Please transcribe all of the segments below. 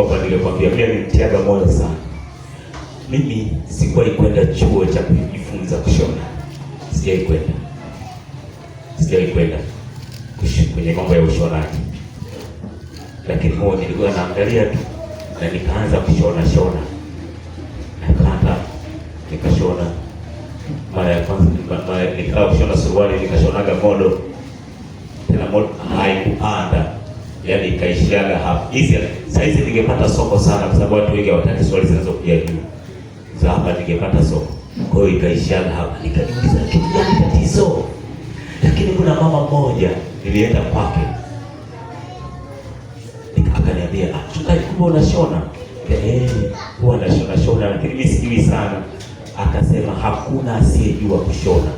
kwamba nilikwambia mimi nilitiaga moyo sana. Mimi sikuwahi kwenda chuo cha kujifunza kushona. Sijawahi kwenda kwenye mambo ya ushonaji. Lakini moja nilikuwa naangalia tu na nikaanza kushona. Nakata, nikashona. Mara ya kwanza nikawa kushona suruali, nikashonaga modo. Tena modo haikupanda. Yaani ikaishiaga hapa. Saizi ningepata soko sana kwa sababu watu wengi hawataki suruali zinazokuja juu. Za hapa ningepata soko. Kwa hiyo ikaishiaga hapa. Nikajiuliza kitu gani tatizo? Lakini kuna mama mmoja nilienda kwake. Akaniambia, "Mchungaji, kumbe unashona?" Huwa nashona lakini mimi sijui sana. Akasema hakuna asiyejua kushona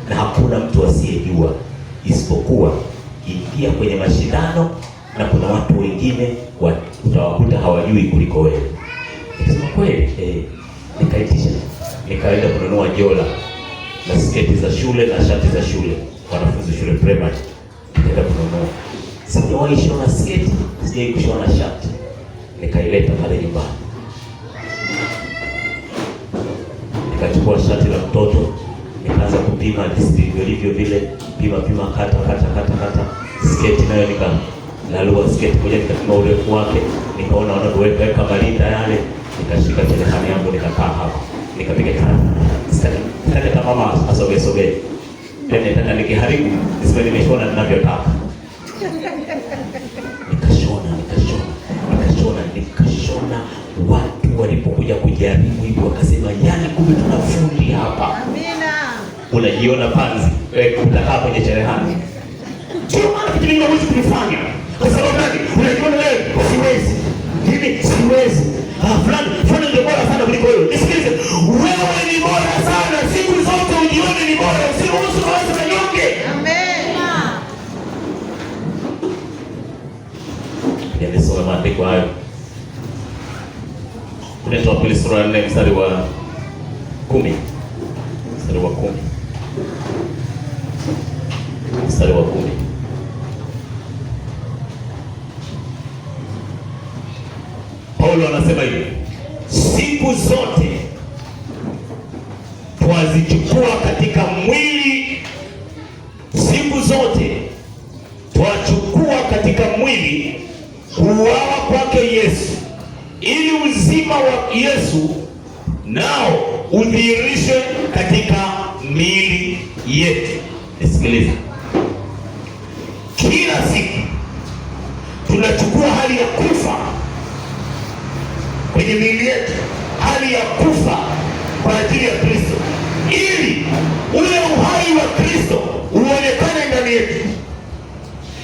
na hakuna mtu asiyejua, isipokuwa ingia kwenye mashindano na kuna watu wengine utawakuta hawajui kuliko wewe. Nikasema kweli, nikaenda kununua jola na sketi za shule na shati za shule, wanafunzi shule primary. Nikaenda kununua. Sijawahi shona sketi, sijawahi kushona shati. Nikaileta pale nyumbani. Nikachukua shati la mtoto, nikaanza kupima vilivyo vile, pima kata. Sketi nayo nikalalua sketi moja, nikapima urefu wake, nikaona wanaweka malinda yale, nikashika telefoni yangu nikakaa hapo. Nikapiga sasa kama mama asogee. Tena nataka nikiharibu niseme nimeshona ninavyotaka. Nikashona. Watu walipokuja kujaribu hivyo wakasema, "Yaani kumbe tuna fundi hapa." Amina. Unajiona panzi, utakaa kwenye cherehani. Sio maana kitu kingine huwezi kufanya. Kwa sababu gani? Unajiona wewe siwezi. Mimi siwezi. Fulani ndio bora sana kuliko wewe. Nisikilize, wewe ni bora sana. Siku zote ujione ni bora. Usiruhusu mawazo kanyonge. Amen. Nimesoma maandiko hayo. Kutoka Wapili sura ya 4 mstari wa 10. Mstari wa 10. Paulo anasema hivi, siku zote twazichukua katika mwili, kuuawa kwake Yesu, ili uzima wa Yesu nao udhihirishwe katika miili yetu. Sikiliza, kila siku tunachukua hali ya kufa kwenye miili yetu, hali ya kufa kwa ajili ya Kristo, ili ule uhai wa Kristo uonekane ndani yetu.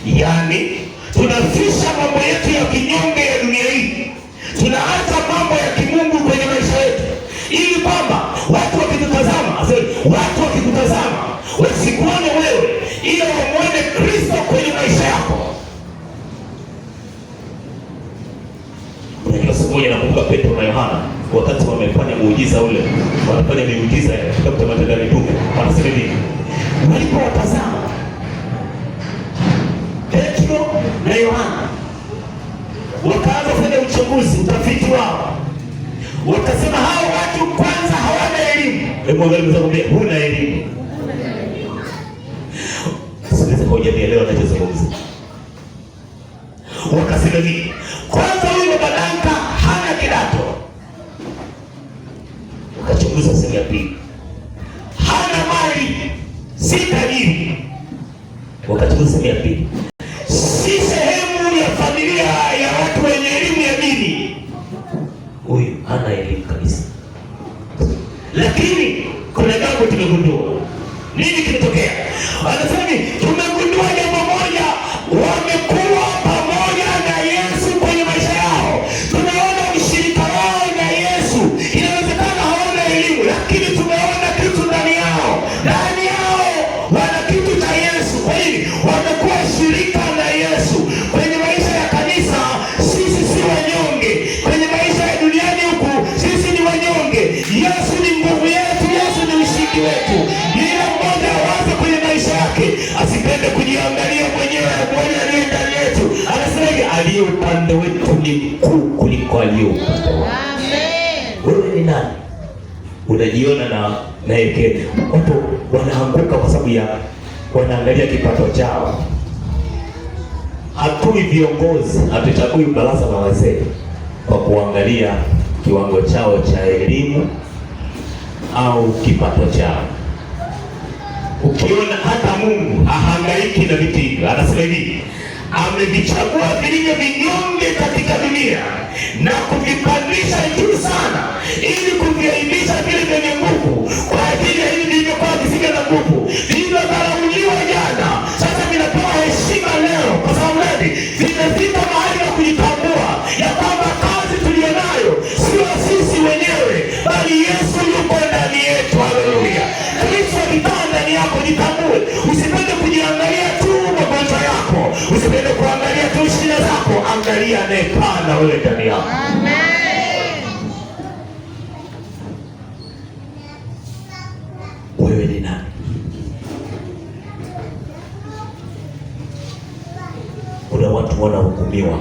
Yaani tunafisha mambo yetu ya kinyonge ya dunia hii, tunaacha mambo ya kimungu kwenye maisha yetu, ili kwamba watu wakikutazama wasikuone wewe, ila wamwone Kristo kwenye maisha yako. Unajua, siku moja nakumbuka Petro na Yohana wakati wamefanya muujiza ule, wanafanya miujiza katika Matendo ya Mitume, wanasema hivi, walipowatazama Petro na Yohana, wakaanza kufanya uchunguzi, utafiti wao, wakasema hao watu kwanza hawana elimu. Hebu angalia mzee, huna elimu. Sikiliza hoja ni leo anachozungumza. Wakasema nini? Kwanza huyu babanka hana kidato. Wakachunguza sehemu ya pili, hana mali, si tajiri. Wakachunguza sehemu ya pili, si sehemu ya familia ya watu wenye elimu ya dini. Huyu hana elimu kabisa. Lakini kuna jambo tumegundua. Nini kimetokea? Wanasema tumegundua jambo moja, wamekuwa pamoja na Yesu kwenye maisha yao. Tumeona ushirika wao na Yesu. Inawezekana hawana elimu, lakini tumeona kitu ndani yao. Ndani yao wana kitu cha Yesu. Kwa hiyo wamekuwa shirika na Yesu. Kwenye maisha ya kanisa sisi si wanyonge. Kwenye maisha ya duniani huku sisi ni wanyonge. Yesu ni nguvu yetu, Yesu ni ushindi wetu. Kila mmoja awaze kwenye maisha yake asipende ni mkuu kuliko aliye upande wako. Amen. Wewe ni nani? Unajiona na yeye. Watu wanaanguka kwa sababu ya wanaangalia kipato chao. Hatui viongozi, hatuchagui baraza la wazee kwa kuangalia kiwango chao cha elimu au kipato chao. Ukiona hata Mungu hahangaiki na vitu hivyo, anasema hivi, amevichagua vilivyo vinyonge katika dunia na kuvipandisha juu sana, ili kuviaibisha vile vyenye nguvu, kwa ajili ya hivi vilivyokuwa visivyo na nguvu, vilivyodharauliwa jana, sasa vinapewa heshima leo. Kwa sababu gani? Vimefika mahali ya kujitambua ya kwamba kazi tuliyonayo sio sisi wenyewe, bali Yesu yuko ndani yetu. Haleluya! Kristo akikaa ndani yako, jitambue. Usipende kujiangalia tu magonjwa yako, usipende kuangalia tu shida zako, angalia anayekaa na wewe ndani yako. Amen. Wewe ni nani? Kuna watu wanahukumiwa,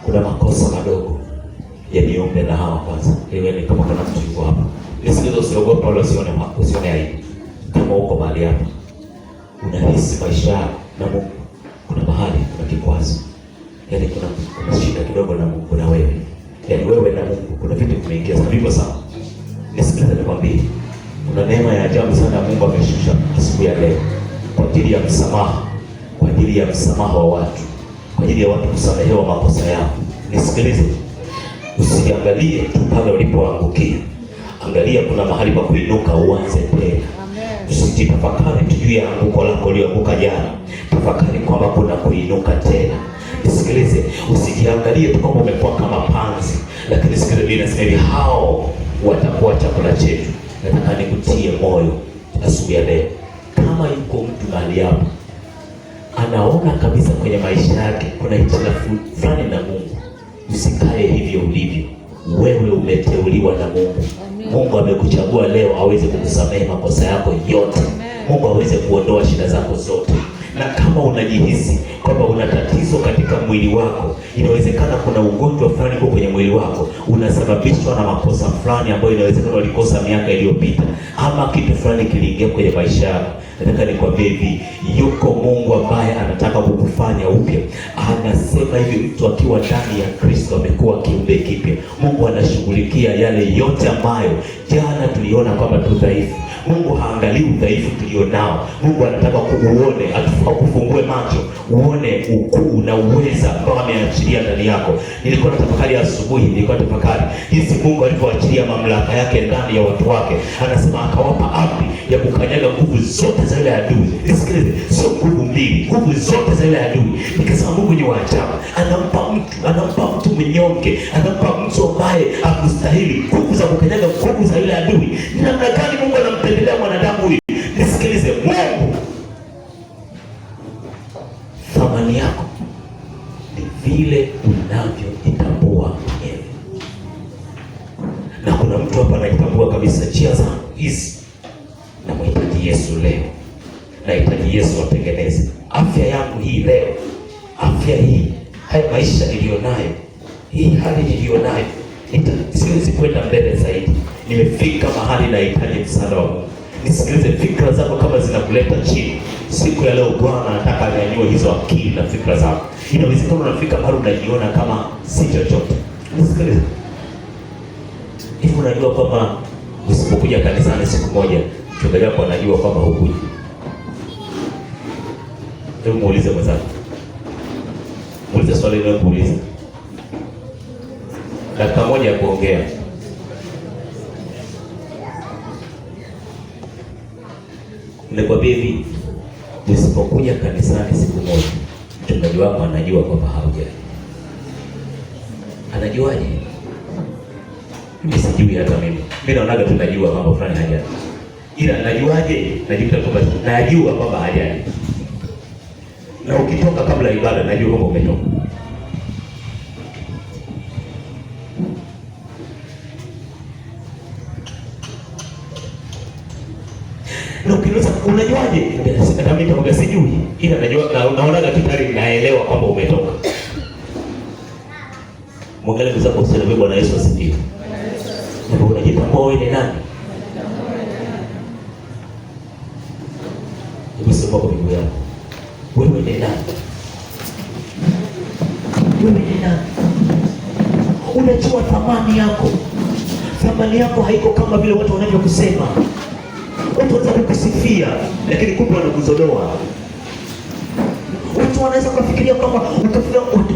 kuna makosa madogo yaniombe na hawa kwanza. Wewe ni kama kuna mtu yuko hapa, nisikize, usiogope wala usione aibu. Kama uko mahali hapa unahisi maisha na Mungu kuna mahali kuna kikwazo, yaani kuna shida kidogo na Mungu na wewe, yaani wewe na Mungu kuna vitu vimeingia sana. Hivyo sawa, nisikize nikwambie, kuna neema ya ajabu sana Mungu ameshusha asubuhi ya leo kwa ajili ya msamaha, kwa ajili ya msamaha wa watu, kwa ajili ya watu kusamehewa makosa yao. Nisikilize, usiangalie tu pale ulipoangukia, angalia kuna mahali pa kuinuka, uanze tena. Usijitafakari tu juu ya anguko lako ulioanguka jana, tafakari kwamba kuna kuinuka tena. Nisikilize, usijiangalie tu kwamba umekuwa kama panzi, lakini sikiliza, Biblia inasema hivi, hao watakuwa chakula chetu. Nataka nikutie moyo asubuhi ya leo, kama yuko mtu mahali hapo anaona kabisa kwenye maisha yake kuna hitilafu fulani na Mungu, usikae hivyo ulivyo. Wewe umeteuliwa na Mungu. Mungu amekuchagua leo aweze kukusamehe makosa yako yote. Mungu aweze kuondoa shida zako zote. Na kama unajihisi kwamba una tatizo katika mwili wako, inawezekana kuna ugonjwa fulani uko kwenye mwili wako unasababishwa na makosa fulani ambayo inawezekana ulikosa miaka iliyopita, ama kitu fulani kiliingia kwenye maisha yako. Nataka nikwambie hivi, yuko Mungu ambaye anataka kukufanya upya. Anasema hivi, mtu akiwa ndani ya Kristo amekuwa kiumbe kipya. Mungu anashughulikia yale yote ambayo jana tuliona kwamba tu dhaifu. Mungu haangalii udhaifu tulionao. Mungu anataka kuuone, akufungue macho, uone ukuu na uweza ambao ameachilia ndani yako. Nilikuwa natafakari asubuhi, nilikuwa natafakari jinsi Mungu alivyoachilia mamlaka yake ndani ya watu wake. Anasema akawapa amri ya kukanyaga nguvu zote za ile adui. Nisikilize, sio nguvu mbili, nguvu zote za ile adui. Nikasema Mungu ni wa ajabu. Anampa mtu mnyonge, anampa mtu ambaye hakustahili nguvu za kukanyaga nguvu za ile adui. Ni namna gani Mungu anampendelea mwanadamu huyu? Nisikilize, Mungu, thamani yako ni vile unavyojitambua mwenyewe. Na kuna mtu hapa anajitambua kabisa, njia zangu hizi namhitaji Yesu leo. Nahitaji Yesu atengeneze afya yangu hii leo, afya hii, haya maisha nilionayo, hii hali nilionayo, siwezi kwenda mbele zaidi. Nimefika mahali nahitaji msaada wa Mungu. Nisikilize, fikra zako kama zinakuleta chini, siku ya leo Bwana anataka anyanyue hizo akili na fikra zako. Inawezekana unafika mahali unajiona kama si chochote. Nisikilize, hivi unajua kwamba usipokuja kanisani siku moja, mchungaji wako anajua kwamba hukuja? Hebu muulize mwenzako, muulize swali leo, kuuliza dakika moja ya kuongea. Nikwambie hivi, usipokuja kanisani siku moja, mchungaji wako anajua kwamba haujaja. Anajuaje? Mimi sijui, hata mimi naonaga tunajua mambo fulani hajaja, ila najuaje? Najua kwamba hajaja. Na ukitoka kabla ya ibada, najua kwamba umetoka. Na ukiuliza unajuaje? Sasa mimi sijui, ila najua, naonaga tu tayari naelewa kwamba umetoka. Mwangalie mzako useme Bwana Yesu asifiwe. Hapo unajitambua wewe ni nani? Usema kwa miguu yako. Wewe ni nani? Wewe ni nani? Unajua thamani yako. Thamani yako haiko kama vile watu wanavyokusema. Watu wanaweza kukusifia, lakini kumbe wanakuzodoa. Watu wanaweza kufikiria kama utafikia watu.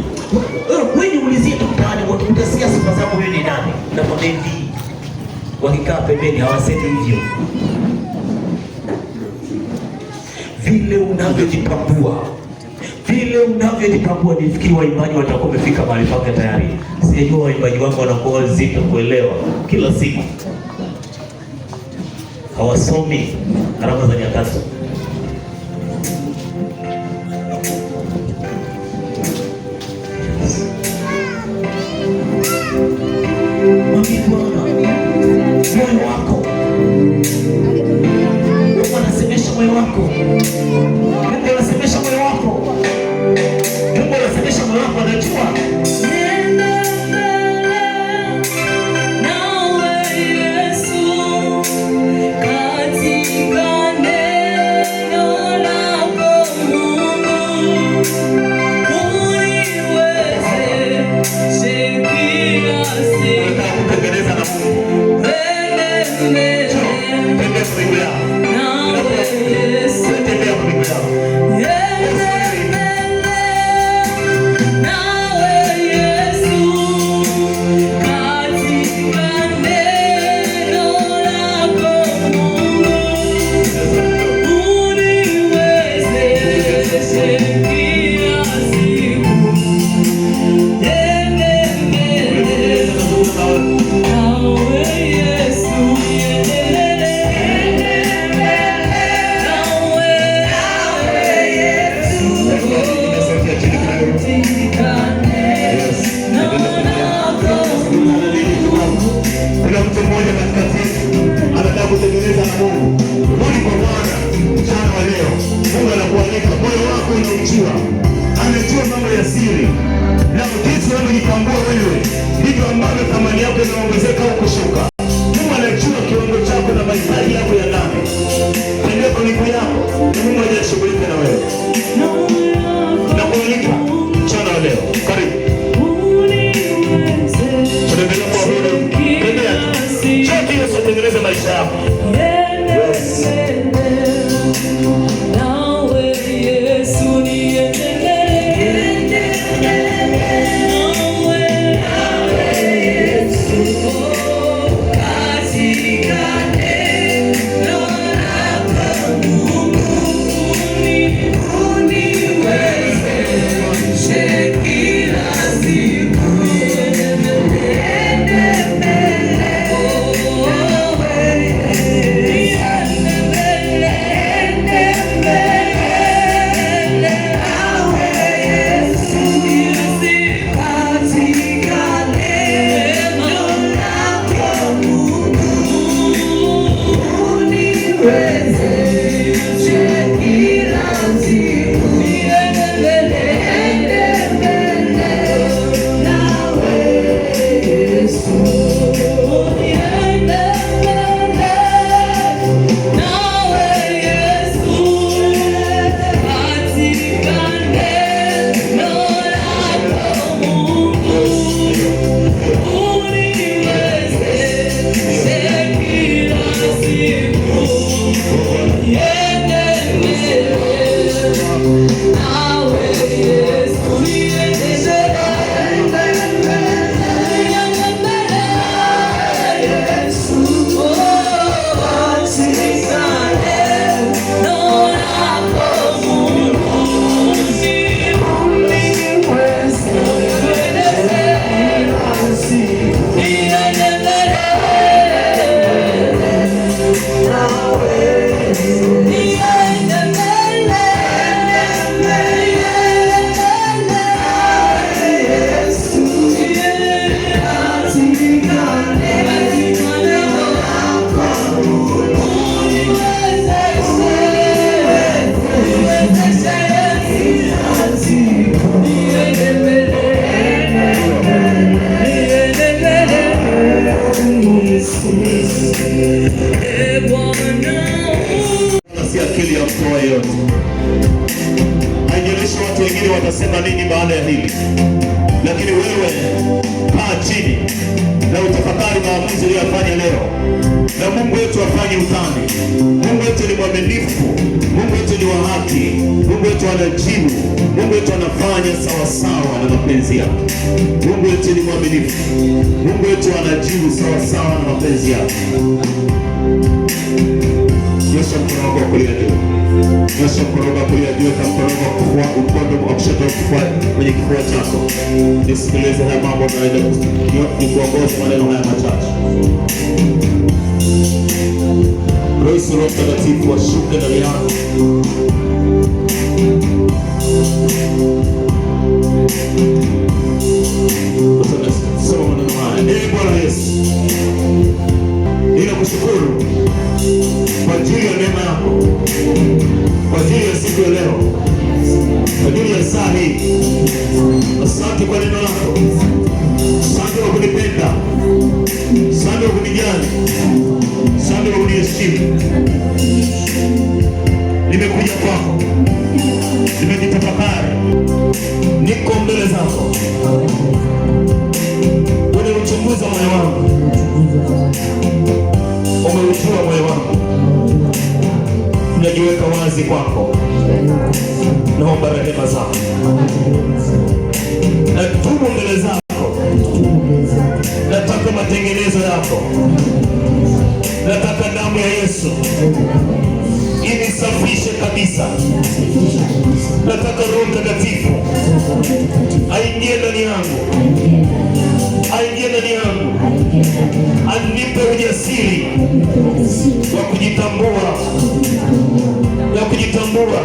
Wewe niulizie tu mtaani, watu utasikia sifa zako wewe ni nani? Na mabenti wakikaa pembeni hawasemi hivyo. Vile unavyojitambua nifikiri waimbaji watakuwa wamefika mahali pake tayari. Sijajua waimbaji wako wanakuwa wazito kuelewa kila siku. Hawasomi alama za nyakati. Moyo wako unasemesha moyo wako. Mungu anasemesha moyo wako. Mungu anasemesha moyo wako, anajua. Si akili ya mtu yote. Haijalishi watu wengine watasema nini baada ya hili, lakini wewe kaa chini na utafakari maamuzi uliyofanya leo. Na Mungu wetu afanye utani. Mungu wetu ni mwaminifu. Mungu wetu ni wa haki. Mungu wetu anajibu. Mungu wetu anafanya sawa sawa na mapenzi yake. Mungu wetu ni mwaminifu. Mungu wetu anajibu sawa sawa na mapenzi yake. Nyosha mkono wako kulia juu. Nyosha mkono wako kulia juu, na mkono wako mkono wa kushoto kwenye kifua chako. Nisikilize haya mambo naenda kuongoza maneno haya machache. Roho Mtakatifu ashuke ndani yako. Sema maneno haya. Ee Bwana Yesu, ninakushukuru kwa ajili ya neema yako, kwa ajili ya siku ya leo, kwa ajili ya saa hii. Asante kwa neno lako. Asante kwa kunipenda. Asante kwa kunijali. Asante kwa kuniheshimu. Nimekuja kwako, nimejitafakari, niko mbele zako. Umeuchunguza moyo wangu, umeujua moyo wangu. Najiweka wazi kwako, naomba rehema zako, natubu mbele zako. Nataka matengenezo yako, nataka damu ya Yesu inisafishe kabisa. Nataka Roho Mtakatifu aingie ndani yangu, aingie ndani yangu, anipe ujasiri wa kujitambua, na kujitambua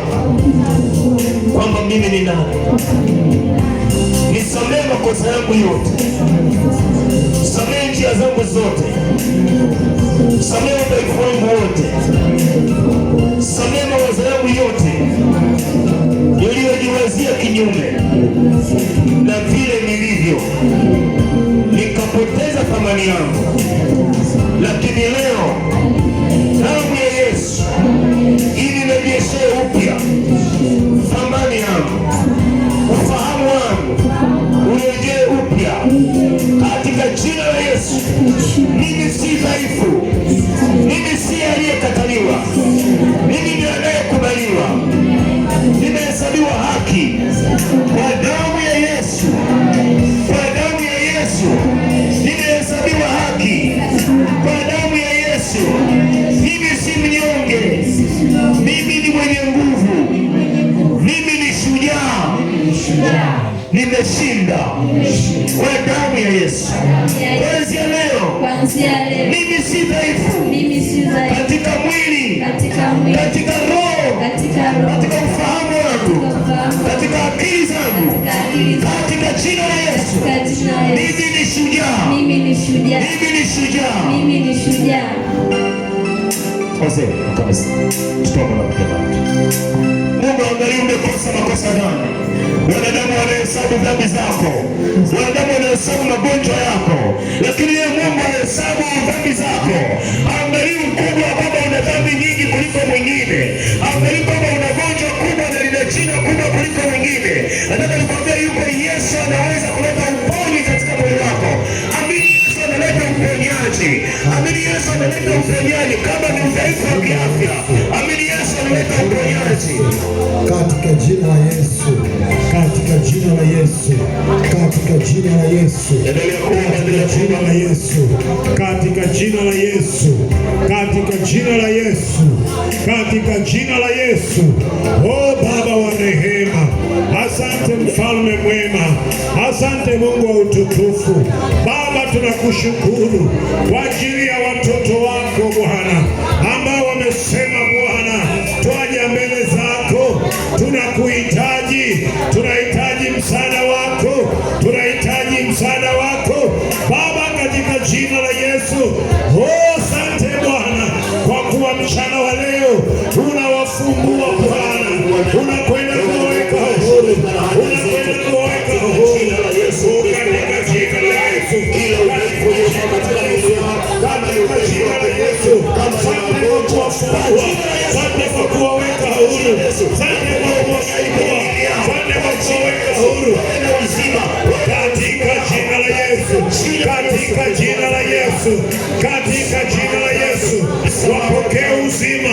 kwamba mimi ni nani. Nisamehe makosa yangu yote, samehe njia zangu zote, samehe udhaifu wangu wote, samehe mawazo yangu yote niliyojiwazia kinyume na vile nilivyo, nikapoteza thamani yangu. Lakini leo damu ya Yesu inirejeshe upya thamani yangu, ufahamu wangu urejee upya katika jina la Yesu. Mimi si dhaifu, mimi si aliyekataliwa, mimi ni anayekubaliwa. Nimehesabiwa haki kwa damu ya Yesu, kwa damu ya Yesu nimehesabiwa haki kwa damu ya Yesu. Mimi si mnyonge, mimi ni mwenye nguvu, mimi ni shujaa, nimeshinda kwa damu ya Yesu. Kuanzia leo mimi si dhaifu katika mwili, katika roho, katika ufahamu wangu, katika akili zangu, katika jina la Yesu. Mimi ni shujaa, mimi ni shujaa. Wazee kabisa, tutoka na mkema. Mungu angalia umekosa makosa gani. Wanadamu wanahesabu dhambi zako, wanadamu wanahesabu magonjwa yako, lakini yeye Mungu anahesabu dhambi zako. Angalia ukubwa kwamba una dhambi nyingi kuliko mwingine. Angalia kwamba una gonjwa kubwa na lina jina kubwa kuliko mwingine. Nataka nikwambie yuko Yesu anaweza kuleta uponyaji katika mwili wako. Amini Yesu analeta uponyaji. Amini Yesu analeta uponyaji kama ni udhaifu wa kiafya. Amini Yesu analeta uponyaji. Katika jina la Yesu, katika jina la Yesu, katika jina la Yesu, katika jina la Yesu, katika jina la Yesu, katika jina la Yesu, katika jina la Yesu. Oh Baba wa rehema, asante mfalme mwema, asante Mungu wa utukufu. Baba tunakushukuru kwa ajili ya watoto wako Bwana ambao wamesema Bwana twaja mbele zako, tunakuhitaji, tunahitaji msaada wako, tunahitaji msaada wako Baba, katika jina la Yesu. Oh, asante Bwana kwa kuwa mchana wa leo unawafungua Bwana, unakwenda kuwaweka huru, unakwenda kuwaweka huru katika jina la Yesu. Kila udhaifu katika mwili wako katika jina la Yesu, katika jina la Yesu, wapokee uzima.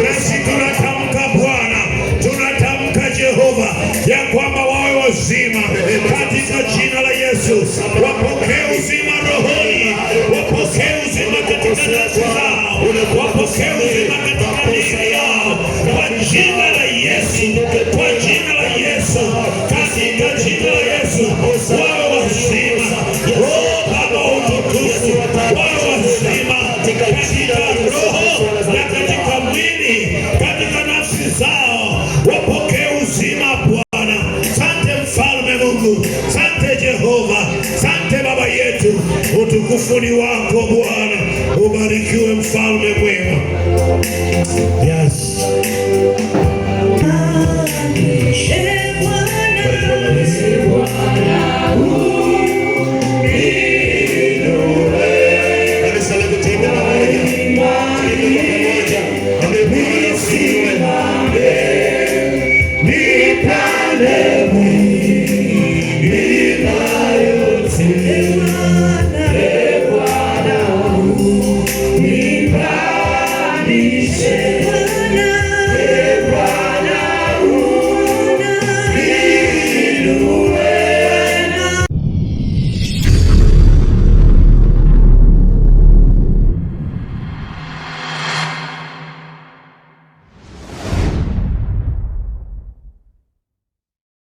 Nasi tunatamka Bwana, tunatamka Jehova, ya kwamba wawe wazima katika jina la Yesu. Wapokee uzima rohoni, wapokee uzima katika nafsi zao, wapokee uzima katika miili yao, kwa jina la Yesu, kwa jina la Yesu, katika jina la Yesu, wawe wazima. Oh Baba utukufu, wawe wazima katika roho na katika mwili, katika nafsi zao, wapokee uzima Bwana. Sante Mfalme Mungu, sante Jehova, sante Baba yetu, utukufu ni wako Bwana. Ubarikiwe Mfalme mwema. Yes. Nipande mwili na yote